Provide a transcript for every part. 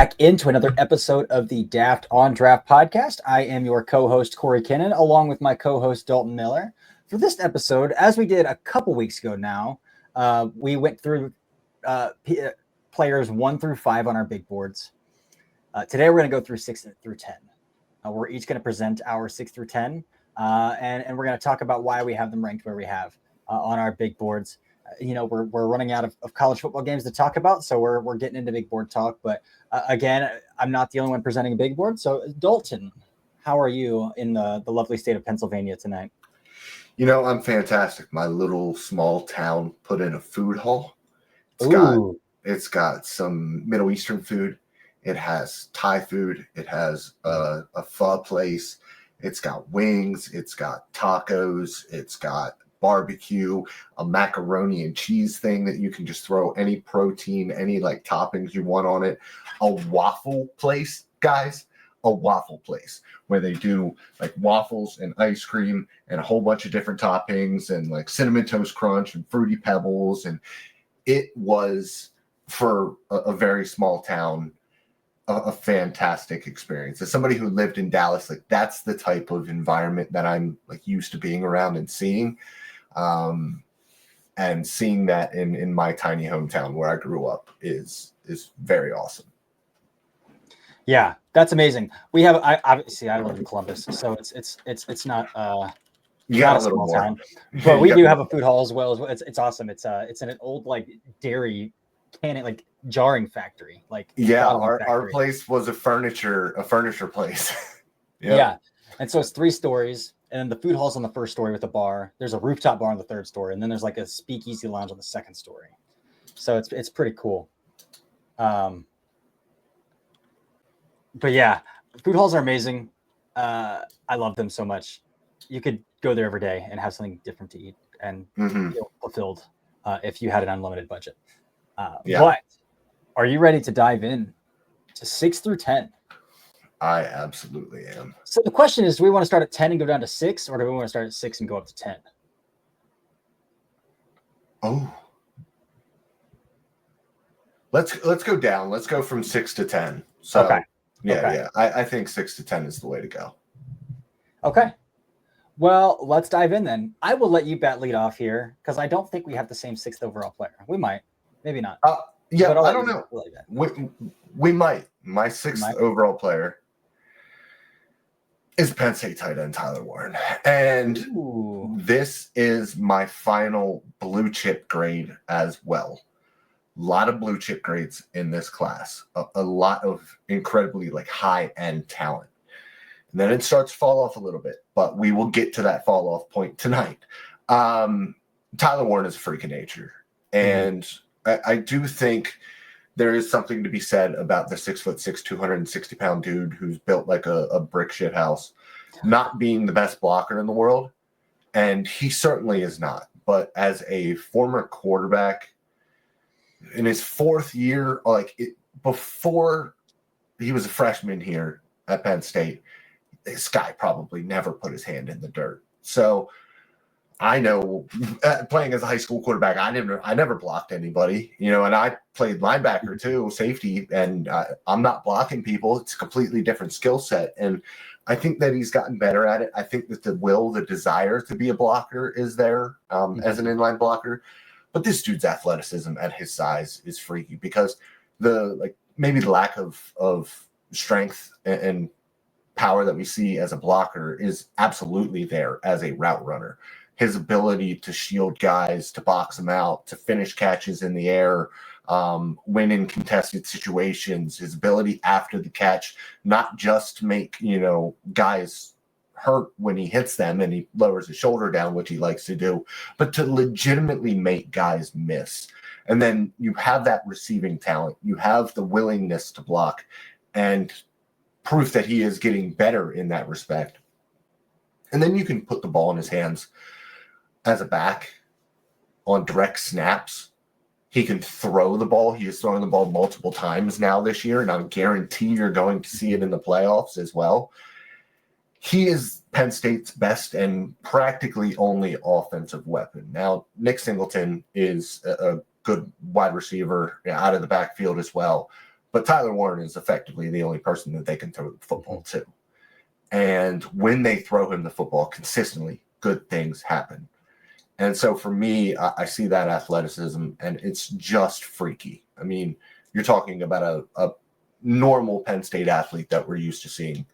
back into another episode of the Daft on Draft podcast. I am your co-host, Cory Kinnan, along with my co-host, Dalton Miller. For this episode, as we did a couple weeks ago now, we went through players 1 through 5 on our big boards. Today, we're going to go through 6 through 10. We're each going to present our 6 through 10, and we're going to talk about why we have them ranked where we have on our big boards. We're running out of college football games to talk about, so we're getting into big board talk. But again, I'm not the only one presenting a big board. So, Dalton, how are you in the lovely state of Pennsylvania tonight? I'm fantastic. My little small town put in a food hall. It's got some Middle Eastern food. It has Thai food. It has a pho place. It's got wings. It's got tacos. It's got barbecue, a macaroni and cheese thing that you can just throw any protein, any like toppings you want on it. A waffle place, guys, a waffle place where they do like waffles and ice cream and a whole bunch of different toppings and like cinnamon toast crunch and fruity pebbles. And it was, for a very small town, a fantastic experience. As somebody who lived in Dallas, like that's the type of environment that I'm like used to being around and seeing. And seeing that in my tiny hometown where I grew up is very awesome. Yeah, that's amazing. We have I live in Columbus, so it's not not a small town, but we do have a food hall as well. It's awesome. It's in an old like dairy canning like jarring factory. Our place was a furniture place. Yeah, and so it's 3 stories. And the food hall's on the first story with a bar. There's a rooftop bar on the 3rd story, and then there's like a speakeasy lounge on the 2nd story. So it's pretty cool. But yeah, food halls are amazing. I love them so much. You could go there every day and have something different to eat and feel fulfilled if you had an unlimited budget. But are you ready to dive in to 6 through 10? I absolutely am. So the question is, do we want to start at 10 and go down to 6, or do we want to start at 6 and go up to 10? Oh. Let's go down. Let's go from 6 to 10. So okay. Yeah. I think 6 to 10 is the way to go. Okay. Well, let's dive in then. I will let you lead off here because I don't think we have the same 6th overall player. We might, maybe not. I don't know. We might. My 6th overall player is Penn State tight end Tyler Warren. And this is my final blue chip grade as well. A lot of blue chip grades in this class. A lot of incredibly like high-end talent. And then it starts to fall off a little bit, but we will get to that fall off point tonight. Tyler Warren is a freak of nature. And I do think there is something to be said about the 6'6", 260-pound dude who's built like a brick shit house, not being the best blocker in the world. And he certainly is not. But as a former quarterback in his 4th year, before he was a freshman here at Penn State, this guy probably never put his hand in the dirt. So I know playing as a high school quarterback, I never blocked anybody, and I played linebacker too, safety, and I'm not blocking people. It's a completely different skill set. And I think that he's gotten better at it. I think that the desire to be a blocker is there as an inline blocker. But this dude's athleticism at his size is freaky because maybe the lack of strength and power that we see as a blocker is absolutely there as a route runner. His ability to shield guys, to box them out, to finish catches in the air, win in contested situations, his ability after the catch, not just to make, guys hurt when he hits them and he lowers his shoulder down, which he likes to do, but to legitimately make guys miss. And then you have that receiving talent. You have the willingness to block and proof that he is getting better in that respect. And then you can put the ball in his hands as a back on direct snaps. He can throw the ball. He is throwing the ball multiple times now this year, and I guarantee you're going to see it in the playoffs as well. He is Penn State's best and practically only offensive weapon. Now, Nick Singleton is a good wide receiver out of the backfield as well, but Tyler Warren is effectively the only person that they can throw the football to. And when they throw him the football consistently, good things happen. And so for me, I see that athleticism, and it's just freaky. I mean, you're talking about a normal Penn State athlete that we're used to seeing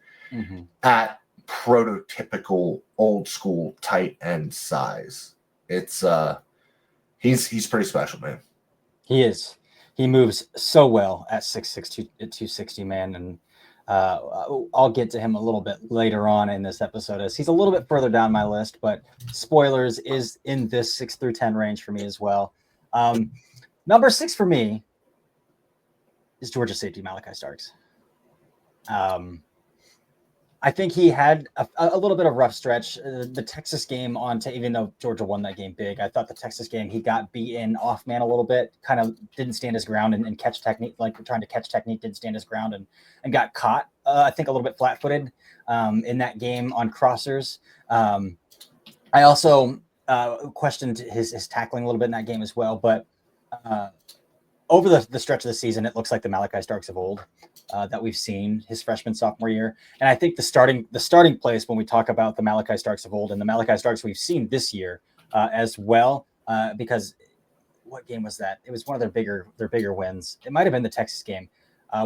at prototypical old school tight end size. It's he's pretty special, man. He is. He moves so well at 6'6", 260, man. And I'll get to him a little bit later on in this episode, as he's a little bit further down my list, but spoilers, is in this 6 through 10 range for me as well. Number 6 for me is Georgia safety Malachi Starks. I think he had a little bit of rough stretch. The Texas game even though Georgia won that game big, I thought the Texas game, he got beaten off man a little bit, kind of didn't stand his ground and catch technique, like trying to catch technique, didn't stand his ground and got caught, I think a little bit flat-footed in that game on crossers. I also questioned his tackling a little bit in that game as well, but over the stretch of the season, it looks like the Malachi Starks of old that we've seen his freshman, sophomore year. And I think the starting place when we talk about the Malachi Starks of old and the Malachi Starks we've seen this year as well, because what game was that? It was one of their bigger wins. It might have been the Texas game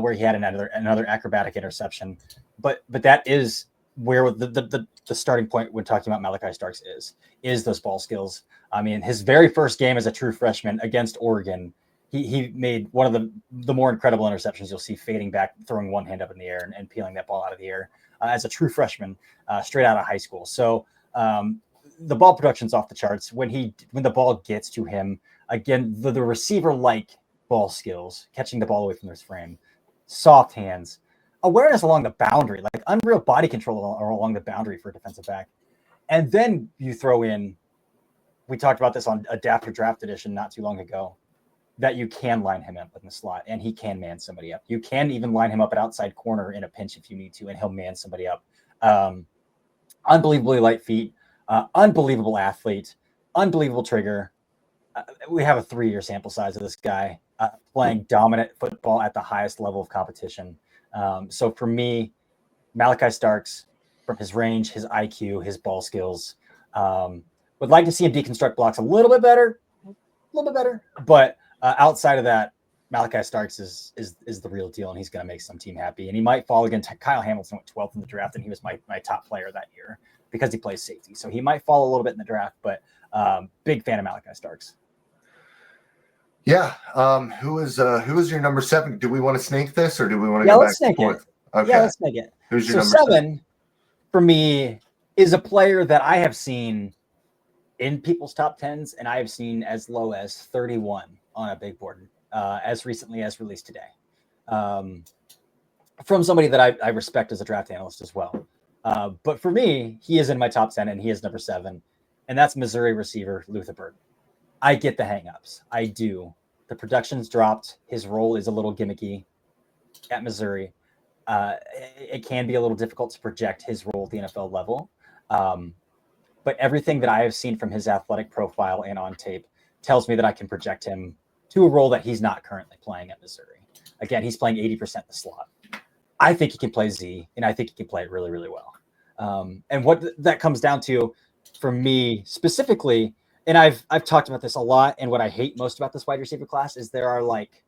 where he had another acrobatic interception. But that is where the starting point when talking about Malachi Starks is those ball skills. I mean, his very first game as a true freshman against Oregon, he made one of the more incredible interceptions you'll see, fading back, throwing one hand up in the air and peeling that ball out of the air as a true freshman straight out of high school. So the ball production's off the charts. When the ball gets to him, again, the receiver-like ball skills, catching the ball away from his frame, soft hands, awareness along the boundary, like unreal body control along the boundary for a defensive back. And then you throw in, we talked about this on Adapter Draft Edition not too long ago, that you can line him up in the slot and he can man somebody up. You can even line him up at outside corner in a pinch if you need to, and he'll man somebody up. Unbelievably light feet, unbelievable athlete, unbelievable trigger. We have a 3-year sample size of this guy playing dominant football at the highest level of competition. So for me, Malachi Starks, from his range, his IQ, his ball skills, would like to see him deconstruct blocks a little bit better, but outside of that, Malachi Starks is the real deal, and he's going to make some team happy. And he might fall again. Kyle Hamilton went 12th in the draft, and he was my top player that year because he plays safety. So he might fall a little bit in the draft, but big fan of Malachi Starks. Yeah. Who is your number 7? Do we want to snake this, or do we want to go let's back snake and forth? it. Okay. Yeah, let's snake it. Who's your so number 7 for me is a player that I have seen in people's top 10s, and I have seen as low as 31 on a big board as recently as released today, from somebody that I respect as a draft analyst as well. But for me, he is in my top 10, and he is number 7, and that's Missouri receiver Luther Burden. I get the hangups. I do. The production's dropped. His role is a little gimmicky at Missouri. It can be a little difficult to project his role at the NFL level. But everything that I have seen from his athletic profile and on tape tells me that I can project him to a role that he's not currently playing at Missouri. Again, he's playing 80% in the slot. I think he can play Z, and I think he can play it really, really well. And what that comes down to for me specifically, and I've talked about this a lot, and what I hate most about this wide receiver class is there are like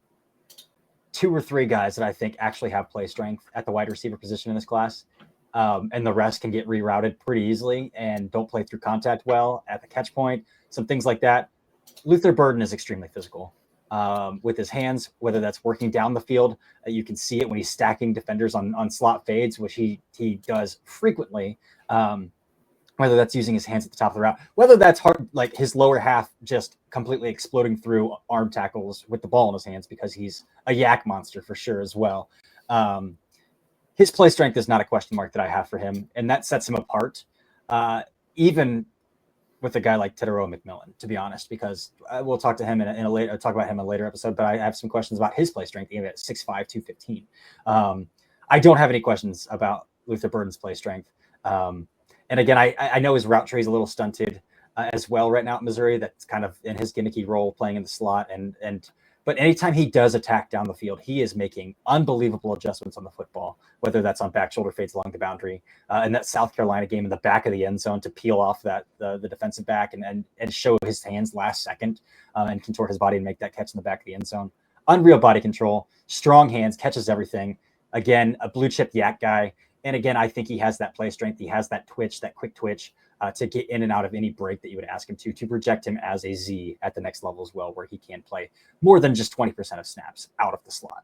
2 or 3 guys that I think actually have play strength at the wide receiver position in this class. And the rest can get rerouted pretty easily and don't play through contact well at the catch point, some things like that. Luther Burden is extremely physical with his hands, whether that's working down the field. You can see it when he's stacking defenders on slot fades, which he does frequently, whether that's using his hands at the top of the route, whether that's hard, like his lower half just completely exploding through arm tackles with the ball in his hands, because he's a yak monster for sure as well. His play strength is not a question mark that I have for him, and that sets him apart, even with a guy like Tedero McMillan, to be honest, because we'll talk to him in a later, talk about him in a later episode, but I have some questions about his play strength, even at 6'5", 215. I don't have any questions about Luther Burden's play strength. And again, I know his route tree is a little stunted as well right now at Missouri. That's kind of in his gimmicky role, playing in the slot and But anytime he does attack down the field, he is making unbelievable adjustments on the football, whether that's on back shoulder fades along the boundary, and that South Carolina game in the back of the end zone to peel off the defensive back and show his hands last second and contort his body and make that catch in the back of the end zone. Unreal body control, strong hands, catches everything. Again, a blue chip yak guy. And again, I think he has that play strength. He has that twitch, that quick twitch to get in and out of any break that you would ask him to project him as a Z at the next level as well, where he can play more than just 20% of snaps out of the slot.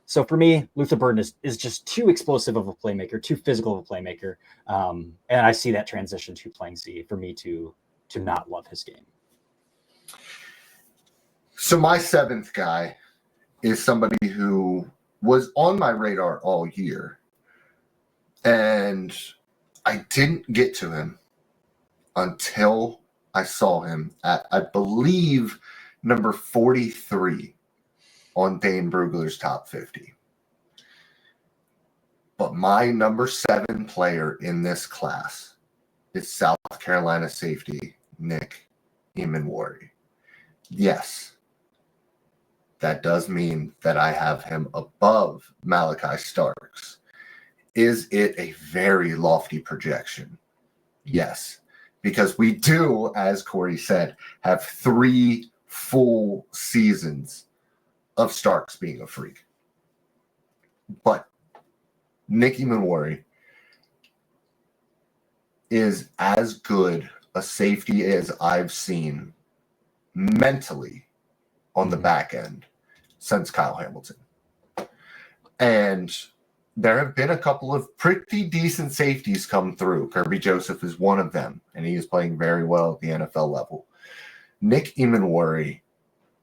So for me, Luther Burden is just too explosive of a playmaker, too physical of a playmaker. And I see that transition to playing Z for me to not love his game. So my seventh guy is somebody who was on my radar all year, and I didn't get to him until I saw him at, I believe, number 43 on Dane Brugler's top 50. But my number 7 player in this class is South Carolina safety Nick Emenwari. Yes, that does mean that I have him above Malachi Starks. Is it a very lofty projection? Yes, because we do, as Cory said, have 3 full seasons of Starks being a freak. But Nick Emenwari is as good a safety as I've seen mentally on the back end since Kyle Hamilton. And there have been a couple of pretty decent safeties come through. Kirby Joseph is one of them, and he is playing very well at the NFL level. Nick Emenwari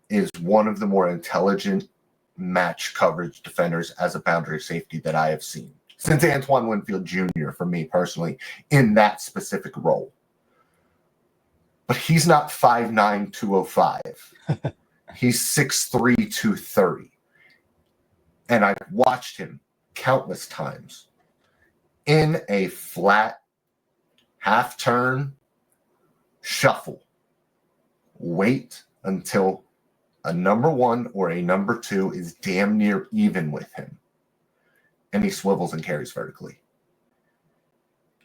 is one of the more intelligent match coverage defenders as a boundary safety that I have seen since Antoine Winfield Jr. for me personally in that specific role. But he's not 5'9", 205. He's 6'3", 230. And I've watched him countless times in a flat half turn shuffle. Wait until a number 1 or a number 2 is damn near even with him, and he swivels and carries vertically.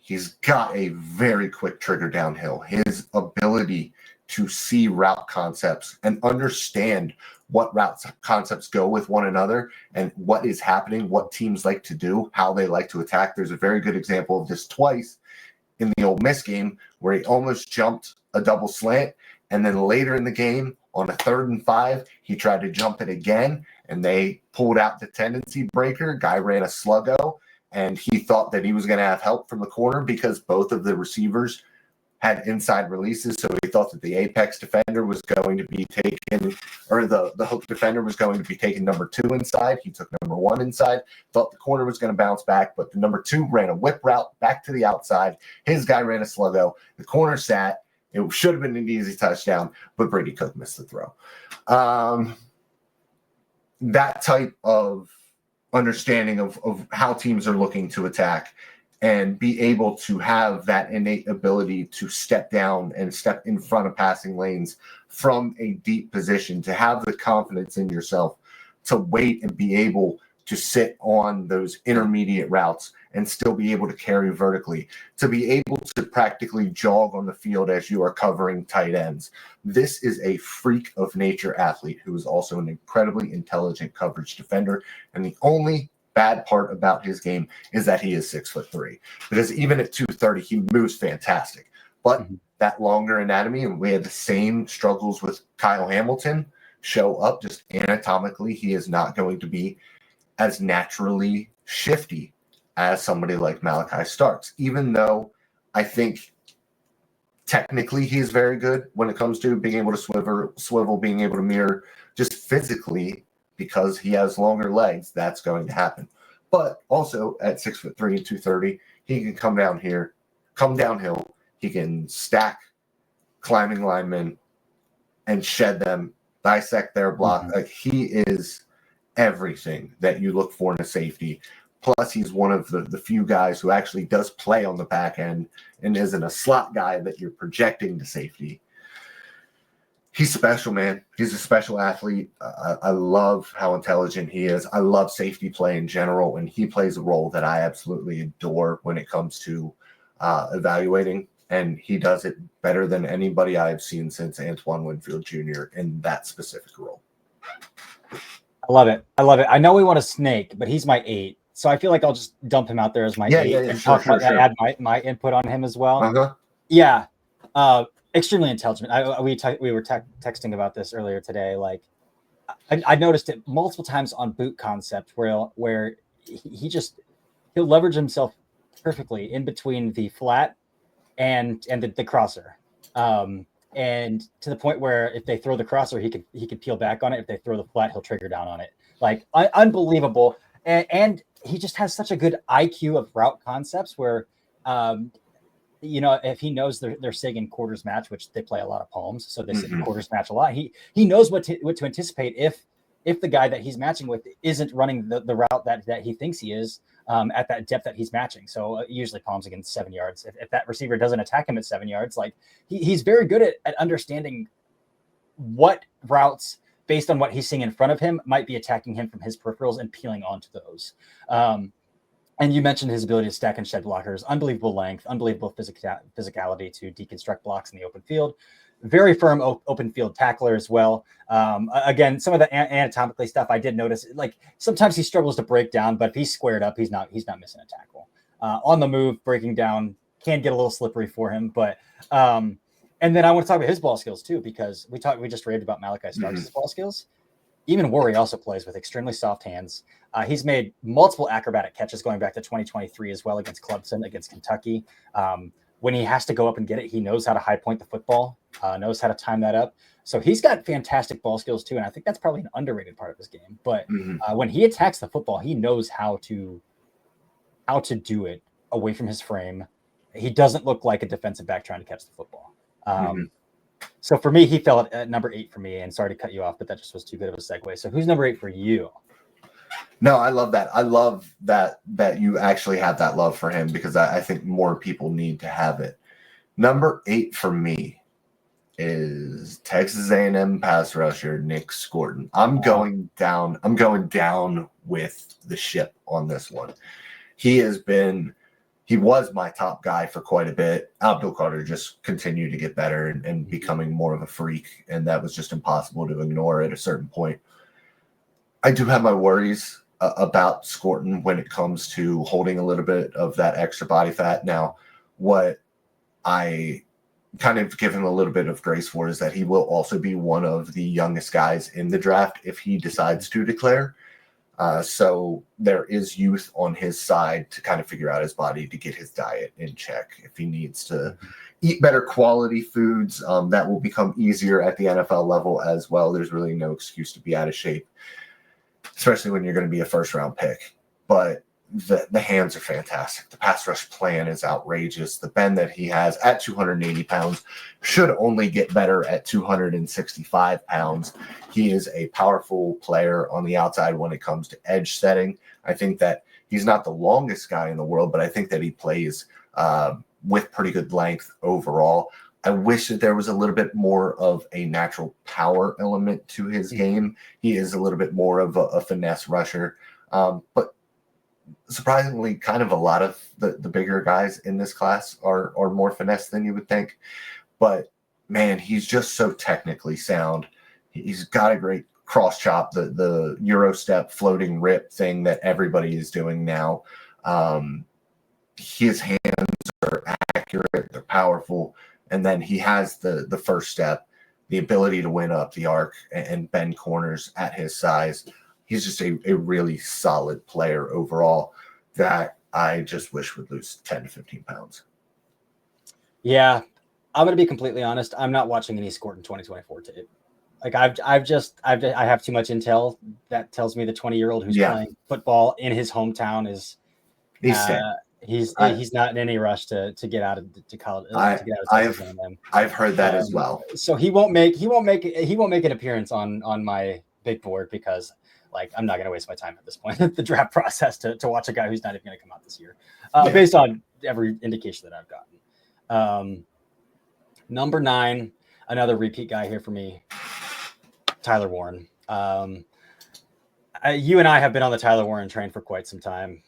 He's got a very quick trigger downhill. His ability to see route concepts and understand what route concepts go with one another and what is happening, what teams like to do, how they like to attack. There's a very good example of this twice in the Ole Miss game where he almost jumped a double slant, and then later in the game on a 3rd and 5, he tried to jump it again, and they pulled out the tendency breaker. Guy ran a sluggo, and he thought that he was going to have help from the corner because both of the receivers had inside releases, so he thought that the apex defender was going to be taken, or the hook defender was going to be taking number 2 inside. He took number 1 inside, thought the corner was going to bounce back, but the number 2 ran a whip route back to the outside. His guy ran a sluggo. The corner sat. It should have been an easy touchdown, but Brady Cook missed the throw. That type of understanding of how teams are looking to attack and be able to have that innate ability to step down and step in front of passing lanes from a deep position, to have the confidence in yourself to wait and be able to sit on those intermediate routes and still be able to carry vertically, to be able to practically jog on the field as you are covering tight ends. This is a freak of nature athlete who is also an incredibly intelligent coverage defender. And the only bad part about his game is that he is 6'3", because even at 230, he moves fantastic. But that longer anatomy, and we had the same struggles with Kyle Hamilton show up. Just anatomically, he is not going to be as naturally shifty as somebody like Malachi Starks, even though I think technically he is very good when it comes to being able to swivel, being able to mirror. Just physically, because he has longer legs, that's going to happen. But also at 6'3" and 230, he can come downhill. He can stack climbing linemen and shed them, dissect their block. Like, he is everything that you look for in a safety. Plus, he's one of the few guys who actually does play on the back end and isn't a slot guy that you're projecting to safety. He's special, man. He's a special athlete. I love how intelligent he is. I love safety play in general, and he plays a role that I absolutely adore when it comes to evaluating, and he does it better than anybody I've seen since Antoine Winfield Jr. in that specific role. I love it. I know we want a snake, but he's my 8. So I feel like I'll just dump him out there as my 8 and sure. add my input on him as well. Uh-huh. Yeah. Extremely intelligent. We were texting about this earlier today. Like I noticed it multiple times on boot concept where he'll leverage himself perfectly in between the flat and the crosser. And to the point where if they throw the crosser, he could peel back on it. If they throw the flat, he'll trigger down on it. Like unbelievable. And he just has such a good IQ of route concepts where, if he knows they're sitting in quarters match, which they play a lot of palms, so they sit in quarters match a lot. He knows what to anticipate if the guy that he's matching with isn't running the route that he thinks he is at that depth that he's matching. So usually palms against 7 yards. If that receiver doesn't attack him at 7 yards, like he's very good at understanding what routes based on what he's seeing in front of him might be attacking him from his peripherals and peeling onto those. And you mentioned his ability to stack and shed blockers, unbelievable length, unbelievable physicality to deconstruct blocks in the open field. Very firm open field tackler as well. Again, some of the anatomically stuff I did notice, like sometimes he struggles to break down, but if he's squared up, he's not missing a tackle. On the move, breaking down can get a little slippery for him. But and then I want to talk about his ball skills too, because we just raved about Malachi Starks' ball skills. Even Worry also plays with extremely soft hands. He's made multiple acrobatic catches going back to 2023 as well against Clemson, against Kentucky. When he has to go up and get it, he knows how to high point the football, knows how to time that up. So he's got fantastic ball skills too, and I think that's probably an underrated part of his game. But when he attacks the football, he knows how to do it away from his frame. He doesn't look like a defensive back trying to catch the football. So for me, he fell at number 8 for me. And sorry to cut you off, but that just was too good of a segue. So who's number 8 for you? No, I love that. I love that you actually have that love for him, because I think more people need to have it. Number 8 for me is Texas A&M pass rusher Nick Scorton. I'm going down with the ship on this one. He was my top guy for quite a bit. Abdul Carter just continued to get better and becoming more of a freak, and that was just impossible to ignore at a certain point. I do have my worries about Scorton when it comes to holding a little bit of that extra body fat. Now, what I kind of give him a little bit of grace for is that he will also be one of the youngest guys in the draft if he decides to declare. So there is youth on his side to kind of figure out his body, to get his diet in check. If he needs to eat better quality foods, that will become easier at the NFL level as well. There's really no excuse to be out of shape, especially when you're going to be a first-round pick. But the hands are fantastic. The pass rush plan is outrageous. The bend that he has at 280 pounds should only get better at 265 pounds. He is a powerful player on the outside when it comes to edge setting. I think that he's not the longest guy in the world, but I think that he plays with pretty good length overall. I wish that there was a little bit more of a natural power element to his game. He is a little bit more of a finesse rusher. But surprisingly, kind of a lot of the bigger guys in this class are more finesse than you would think. But, man, he's just so technically sound. He's got a great cross chop, the Euro step floating rip thing that everybody is doing now. His hands are accurate. They're powerful. And then he has the first step, the ability to win up the arc and bend corners at his size. He's just a really solid player overall that I just wish would lose 10 to 15 pounds. Yeah, I'm going to be completely honest. I'm not watching any Scorton 2024 tape. Like I have too much intel that tells me the 20-year-old who's playing football in his hometown is he's not in any rush to get out of college. I've heard that as well. So he won't make an appearance on my big board because, like, I'm not going to waste my time at this point the draft process to watch a guy who's not even going to come out this year, based on every indication that I've gotten. Number 9, another repeat guy here for me, Tyler Warren. You and I have been on the Tyler Warren train for quite some time.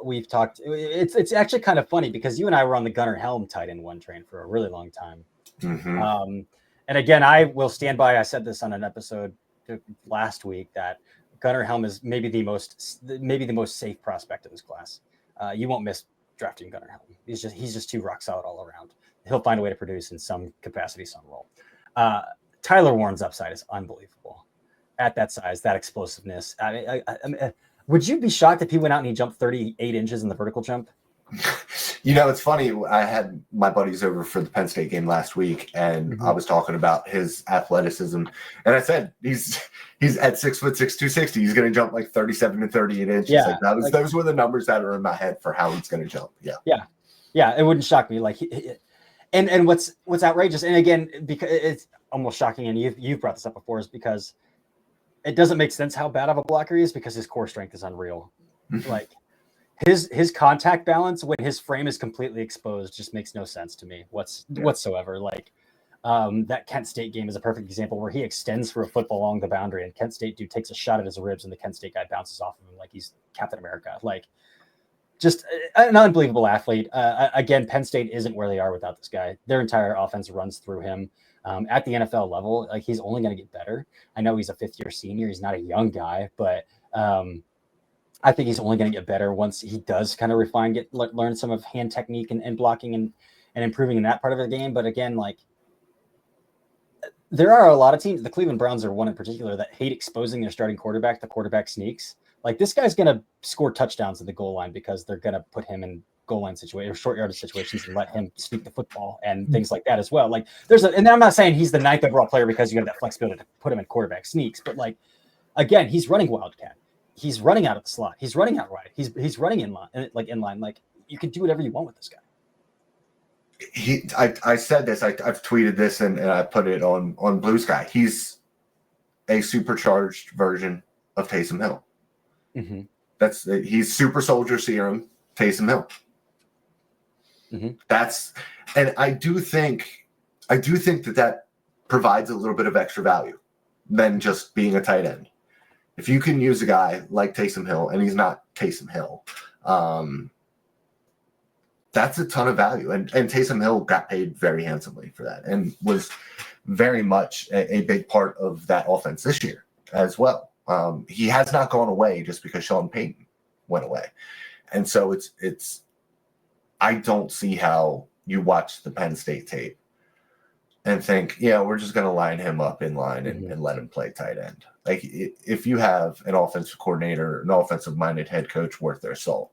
We've talked. It's actually kind of funny because you and I were on the Gunnar Helm tight end one train for a really long time. Mm-hmm. And again, I will stand by. I said this on an episode last week that Gunnar Helm is maybe the most safe prospect in this class. You won't miss drafting Gunnar Helm. He's just too rock solid all around. He'll find a way to produce in some capacity, some role. Tyler Warren's upside is unbelievable at that size, that explosiveness. I mean, would you be shocked if he went out and he jumped 38 inches in the vertical jump? It's funny. I had my buddies over for the Penn State game last week, and I was talking about his athleticism. And I said, he's at 6'6", 260. He's going to jump like 37 to 38 inches. Yeah, those were the numbers that are in my head for how he's going to jump. Yeah. It wouldn't shock me. And what's outrageous, and again, because it's almost shocking, and you've brought this up before, is because it doesn't make sense how bad of a blocker he is because his core strength is unreal. Like his contact balance when his frame is completely exposed just makes no sense to me whatsoever. Like that Kent State game is a perfect example where he extends for a football along the boundary, and Kent State dude takes a shot at his ribs, and the Kent State guy bounces off of him like he's Captain America. Like just an unbelievable athlete. Again, Penn State isn't where they are without this guy. Their entire offense runs through him. At the NFL level, like he's only going to get better. I know he's a fifth-year senior. He's not a young guy, but I think he's only going to get better once he does kind of learn some of hand technique and blocking and improving in that part of the game. But again, like there are a lot of teams, the Cleveland Browns are one in particular, that hate exposing their starting quarterback. The quarterback sneaks. Like this guy's going to score touchdowns at the goal line because they're going to put him in goal line situation or short yardage situations and let him sneak the football and things like that as well. Like and I'm not saying he's the 9th overall player because you have that flexibility to put him in quarterback sneaks, but like, again, he's running wildcat. He's running out of the slot. He's running out wide. He's running in line. Like you can do whatever you want with this guy. I said this, I've tweeted this and I put it on Blue Sky. He's a supercharged version of Taysom Hill. Mm-hmm. He's super soldier serum Taysom Hill. Mm-hmm. And I do think that provides a little bit of extra value than just being a tight end. If you can use a guy like Taysom Hill, and he's not Taysom Hill, that's a ton of value. And Taysom Hill got paid very handsomely for that and was very much a big part of that offense this year as well. He has not gone away just because Sean Payton went away. And so I don't see how you watch the Penn State tape and think, we're just going to line him up in line and let him play tight end. Like if you have an offensive coordinator, an offensive-minded head coach worth their salt,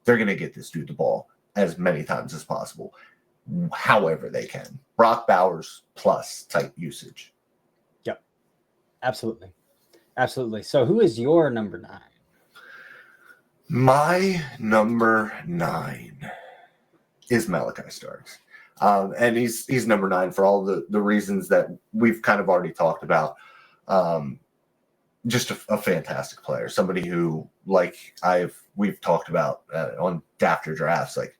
they're going to get this dude the ball as many times as possible, however they can. Brock Bowers plus type usage. Yep, absolutely. So who is your number 9? My number 9 is Malachi Starks. And he's number 9 for all the reasons that we've kind of already talked about. Just a fantastic player, somebody who, like we've talked about on after drafts, like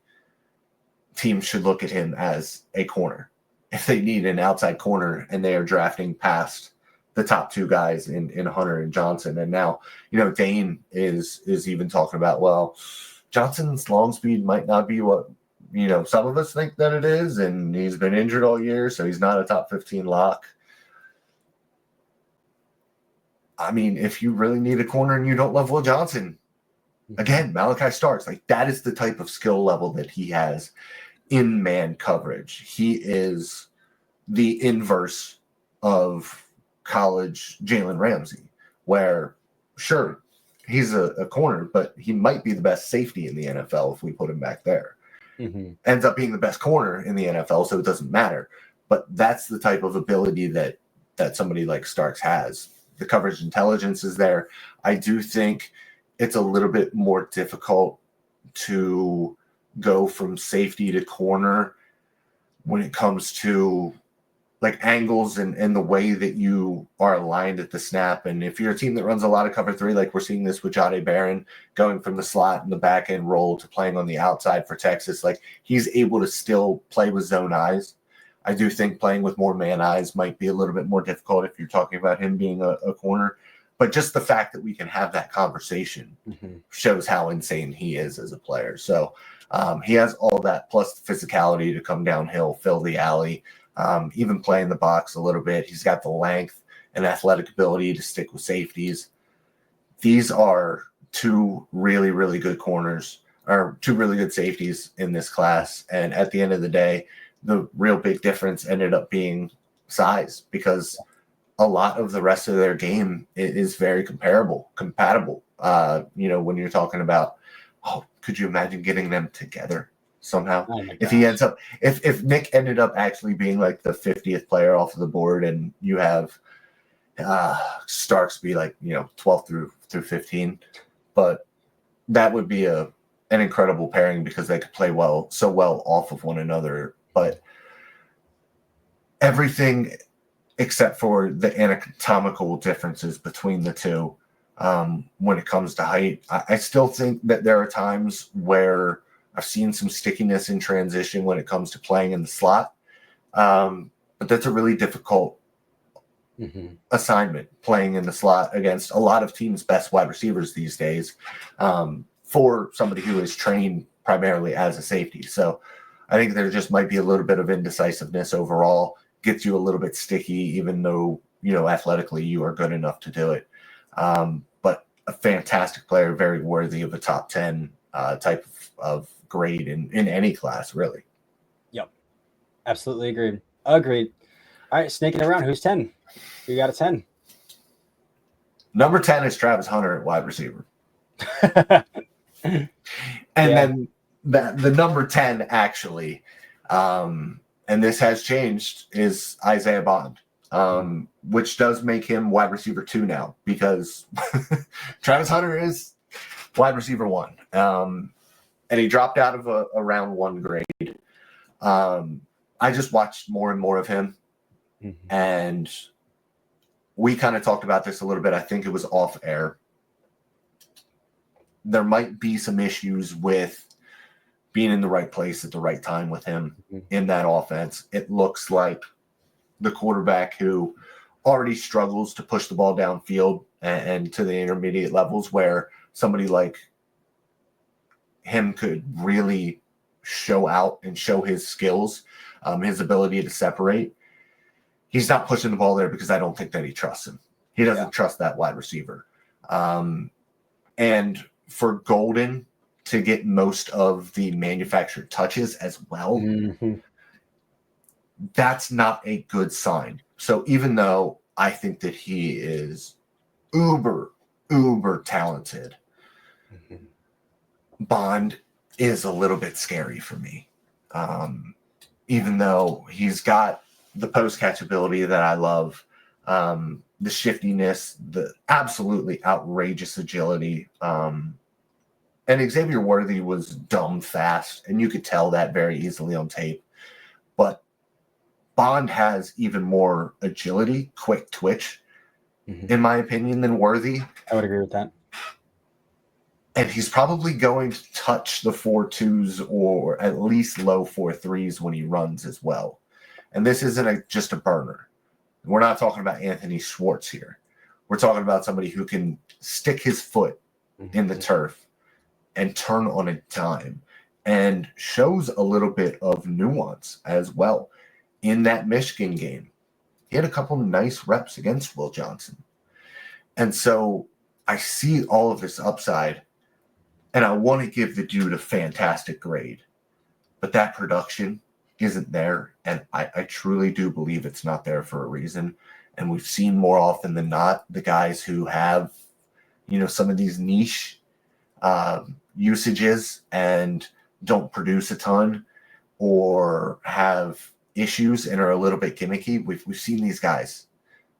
teams should look at him as a corner. If they need an outside corner and they are drafting past the top 2 guys in Hunter and Johnson. And now, Dane is even talking about, well, Johnson's long speed might not be what, some of us think that it is. And he's been injured all year, so he's not a top 15 lock. I mean, if you really need a corner and you don't love Will Johnson, again, Malachi Starks, like that is the type of skill level that he has in man coverage. He is the inverse of college Jalen Ramsey, where sure, he's a corner, but he might be the best safety in the NFL if we put him back there. Mm-hmm. Ends up being the best corner in the NFL, so it doesn't matter. But that's the type of ability that somebody like Starks has. The coverage intelligence is there. I do think it's a little bit more difficult to go from safety to corner when it comes to like angles and the way that you are aligned at the snap. And if you're a team that runs a lot of cover 3, like we're seeing this with Jahdae Barron going from the slot and the back end roll to playing on the outside for Texas, like he's able to still play with zone eyes. I do think playing with more man eyes might be a little bit more difficult if you're talking about him being a corner. But just the fact that we can have that conversation shows how insane he is as a player. So he has all that, plus the physicality to come downhill, fill the alley, even play in the box a little bit. He's got the length and athletic ability to stick with safeties. These are two really, really good corners, or two really good safeties in this class. And at the end of the day, the real big difference ended up being size, because a lot of the rest of their game is very compatible. When you're talking about, could you imagine getting them together somehow? If he ends up, if Nick ended up actually being like the 50th player off of the board, and you have Starks be like 12 through 15, but that would be an incredible pairing because they could play so well off of one another. But everything except for the anatomical differences between the two, when it comes to height, I still think that there are times where I've seen some stickiness in transition when it comes to playing in the slot. But that's a really difficult assignment, playing in the slot against a lot of teams' best wide receivers these days, for somebody who is trained primarily as a safety. So I think there just might be a little bit of indecisiveness overall. Gets you a little bit sticky, even though, athletically you are good enough to do it. But a fantastic player, very worthy of a top 10 type of grade in any class, really. Yep. Absolutely agreed. All right, snaking around. Who's 10? Who got a 10? Number 10 is Travis Hunter at wide receiver. Then the number 10 actually, and this has changed, is Isaiah Bond, which does make him wide receiver 2 now, because Travis Hunter is wide receiver 1. And he dropped out of a round 1 grade. I just watched more and more of him. And we kind of talked about this a little bit. I think it was off air. There might be some issues with being in the right place at the right time with him in that offense. It looks like the quarterback who already struggles to push the ball downfield and to the intermediate levels, where somebody like him could really show out and show his skills, his ability to separate. He's not pushing the ball there because I don't think that he trusts him. He doesn't trust that wide receiver. And for Golden to get most of the manufactured touches as well, that's not a good sign. So even though I think that he is uber talented, Bond is a little bit scary for me. Even though he's got the post-catch ability that I love, the shiftiness, the absolutely outrageous agility. And Xavier Worthy was dumb fast, and you could tell that very easily on tape. But Bond has even more agility, quick twitch, in my opinion, than Worthy. I would agree with that. And he's probably going to touch the 4.2s or at least low 4.3s when he runs as well. And this isn't just a burner. We're not talking about Anthony Schwartz here. We're talking about somebody who can stick his foot in the turf and turn on a dime, and shows a little bit of nuance as well. In that Michigan game, he had a couple nice reps against Will Johnson. And so I see all of this upside, and I want to give the dude a fantastic grade. But that production isn't there, and I truly do believe it's not there for a reason. And we've seen more often than not the guys who have, some of these niche usages and don't produce a ton or have issues and are a little bit gimmicky. We've seen these guys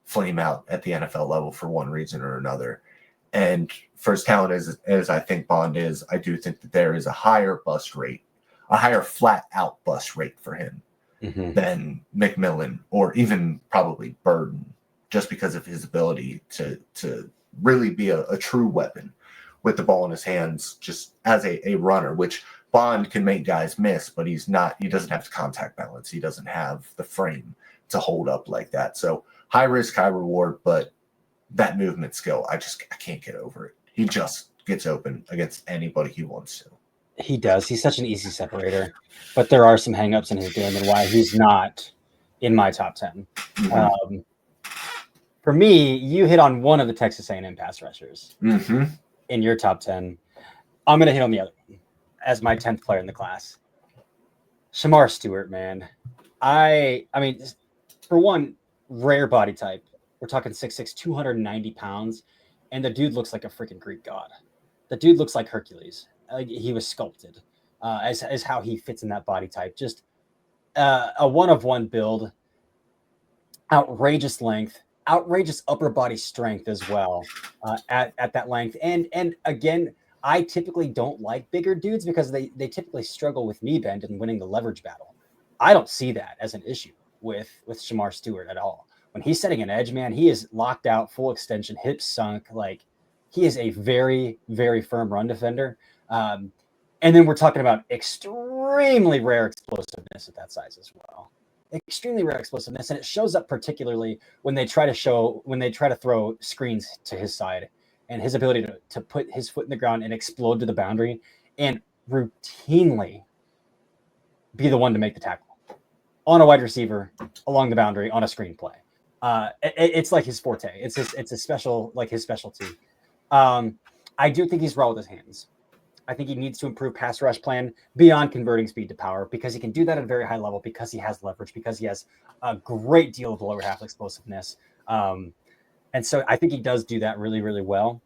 flame out at the NFL level for one reason or another. And for as talented as I think Bond is, I do think that there is a higher bust rate, a higher flat out bust rate for him than McMillan or even probably Burden, just because of his ability to really be a true weapon with the ball in his hands, just as a runner, which Bond can make guys miss, but he doesn't have the contact balance. He doesn't have the frame to hold up like that. So high risk, high reward, but that movement skill, I can't get over it. He just gets open against anybody he wants to. He does. He's such an easy separator, but there are some hangups in his game and why he's not in my top 10. Mm-hmm. For me, you hit on one of the Texas A&M pass rushers in your top 10. I'm going to hit on the other one as my 10th player in the class. Shamar Stewart, man. I mean, for one, rare body type. We're talking 6'6", 290 pounds, and the dude looks like a freaking Greek god. The dude looks like Hercules. Like he was sculpted as how he fits in that body type. Just a one-of-one build, outrageous length, outrageous upper body strength as well at that length. And again, I typically don't like bigger dudes because they typically struggle with knee bend and winning the leverage battle. I don't see that as an issue with Shamar Stewart at all. When he's setting an edge, man, he is locked out, full extension, hips sunk. Like he is a very, very firm run defender. And then we're talking about extremely rare explosiveness at that size as well. Extremely rare explosiveness, and it shows up particularly when they try to throw screens to his side, and his ability to put his foot in the ground and explode to the boundary and routinely be the one to make the tackle on a wide receiver along the boundary on a screen play. It's like his forte. It's a special, like his specialty. I do think he's raw with his hands. I think he needs to improve pass rush plan beyond converting speed to power because he can do that at a very high level because he has leverage, because he has a great deal of lower half explosiveness. And so I think he does do that really, really well.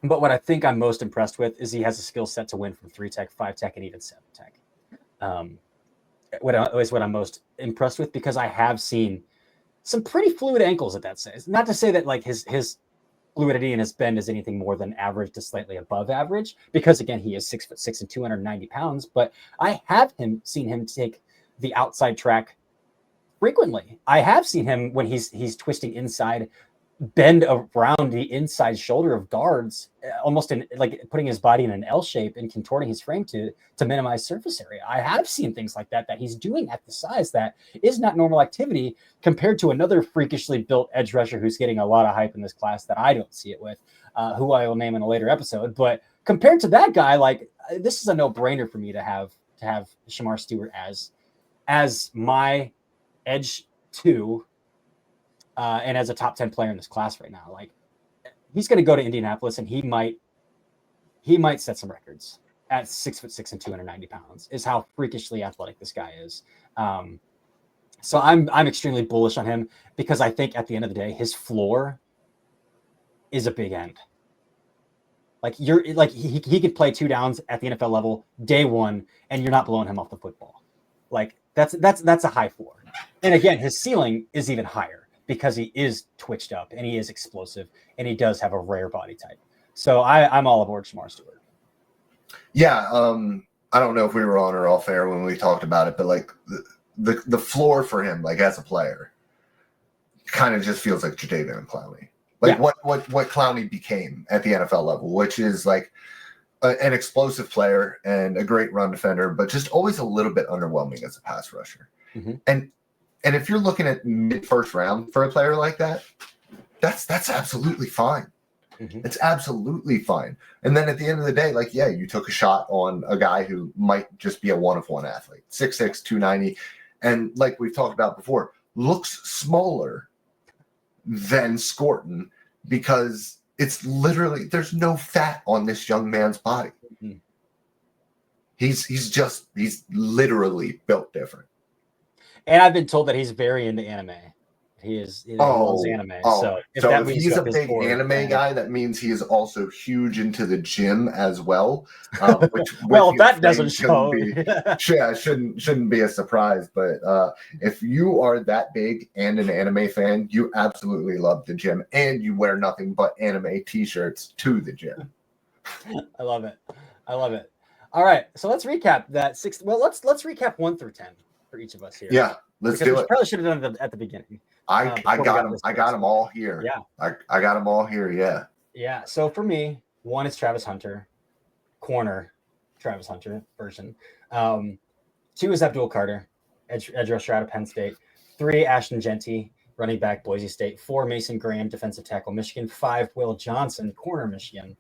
But what I think I'm most impressed with is he has a skill set to win from 3-tech, 5-tech, and even 7-tech. What I'm most impressed with, because I have seen some pretty fluid ankles at that size. Not to say that like his fluidity and his bend is anything more than average to slightly above average, because again, he is 6'6" and 290 pounds, but I have seen him take the outside track frequently. I have seen him when he's twisting inside, bend around the inside shoulder of guards, almost in like putting his body in an L shape and contorting his frame to minimize surface area. I have seen things like that he's doing at the size that is not normal activity compared to another freakishly built edge rusher who's getting a lot of hype in this class that I don't see it with, who I will name in a later episode. But compared to that guy, like this is a no-brainer for me to have Shamar Stewart as my edge 2. And as a top 10 player in this class right now, like he's going to go to Indianapolis and he might set some records at 6'6" and 290 pounds is how freakishly athletic this guy is. So I'm extremely bullish on him because I think at the end of the day, his floor is a big end. Like he could play 2 downs at the NFL level day one, and you're not blowing him off the football. Like that's a high floor. And again, his ceiling is even higher, because he is twitched up and he is explosive and he does have a rare body type. So I'm all aboard Shamar Stewart. Yeah. I don't know if we were on or off air when we talked about it, but like the floor for him, like as a player, kind of just feels like Jadeveon Clowney. Like what Clowney became at the NFL level, which is like an explosive player and a great run defender, but just always a little bit underwhelming as a pass rusher. Mm-hmm. And if you're looking at mid-first round for a player like that, that's absolutely fine. Mm-hmm. It's absolutely fine. And then at the end of the day, like, yeah, you took a shot on a guy who might just be a one-of-one athlete, 6'6", 290. And like we've talked about before, looks smaller than Scorton because it's literally, there's no fat on this young man's body. Mm-hmm. He's literally built different. And I've been told that he's very into anime. He loves anime. So if he's a big anime guy, that means he is also huge into the gym as well. Which well, if that doesn't show, shouldn't be a surprise. But if you are that big and an anime fan, you absolutely love the gym, and you wear nothing but anime T-shirts to the gym. I love it. All right, so let's recap that six. Well, let's recap 1 through 10 for each of us here. Yeah, let's do it. Probably should have done it at the beginning. I got them all here. Yeah, I got them all here. Yeah. Yeah. So for me, 1 is Travis Hunter, corner, Travis Hunter version. 2 is Abdul Carter, edge rusher out of Penn State. 3, Ashton Jeanty, running back, Boise State. 4, Mason Graham, defensive tackle, Michigan. 5, Will Johnson, corner, Michigan.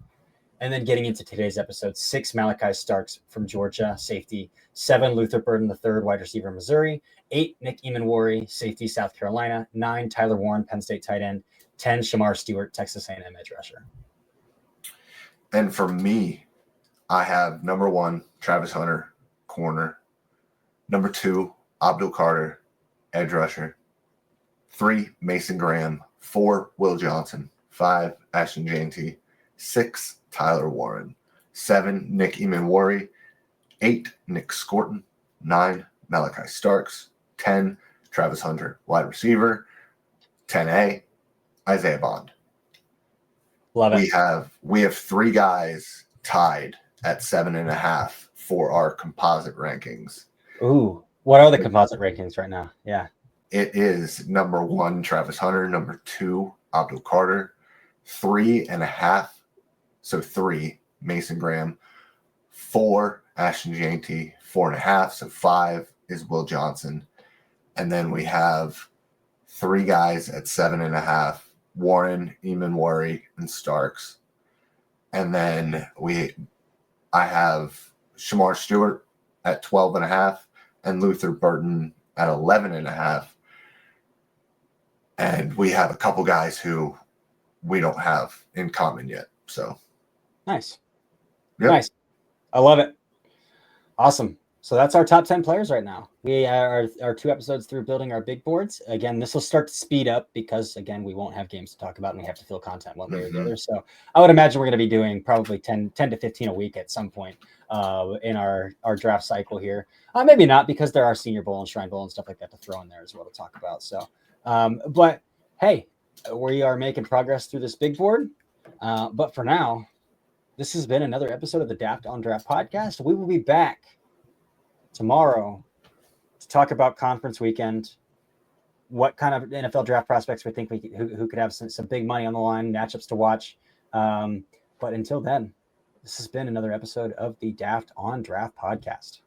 And then getting into today's episode, 6, Malachi Starks from Georgia, safety. 7, Luther Burden III, wide receiver, Missouri. 8, Nick Emanwari, safety, South Carolina. 9, Tyler Warren, Penn State tight end. 10, Shamar Stewart, Texas A&M edge rusher. And for me, I have number 1, Travis Hunter, corner. Number 2, Abdul Carter, edge rusher. 3, Mason Graham. 4, Will Johnson. 5, Ashton Jeanty. 6, Tyler Warren. 7, Nick Emanwari. 8, Nick Scorton. 9, Malachi Starks. 10, Travis Hunter, wide receiver. 10A, Isaiah Bond. Love it. We have 3 guys tied at 7.5 for our composite rankings. Ooh, what are the composite rankings right now? Yeah. It is number 1, Travis Hunter. Number 2, Abdul Carter. 3.5, so 3, Mason Graham. 4, Ashton Jeanty. 4.5, so 5 is Will Johnson. And then we have 3 guys at 7.5, Warren, Emanwari, and Starks. And then I have Shamar Stewart at 12.5 and Luther Burden at 11.5. And we have a couple guys who we don't have in common yet. So nice. Yep. Nice. I love it. Awesome. So that's our top 10 players right now. We are 2 episodes through building our big boards. Again, this will start to speed up because, again, we won't have games to talk about and we have to fill content one way or the other. So I would imagine we're going to be doing probably 10 to 15 a week at some point in our draft cycle here. Maybe not, because there are Senior Bowl and Shrine Bowl and stuff like that to throw in there as well to talk about. So, but hey, we are making progress through this big board. But for now, this has been another episode of the Daft on Draft podcast. We will be back tomorrow to talk about conference weekend, what kind of NFL draft prospects we think who could have some big money on the line, matchups to watch. But until then, this has been another episode of the Daft on Draft podcast.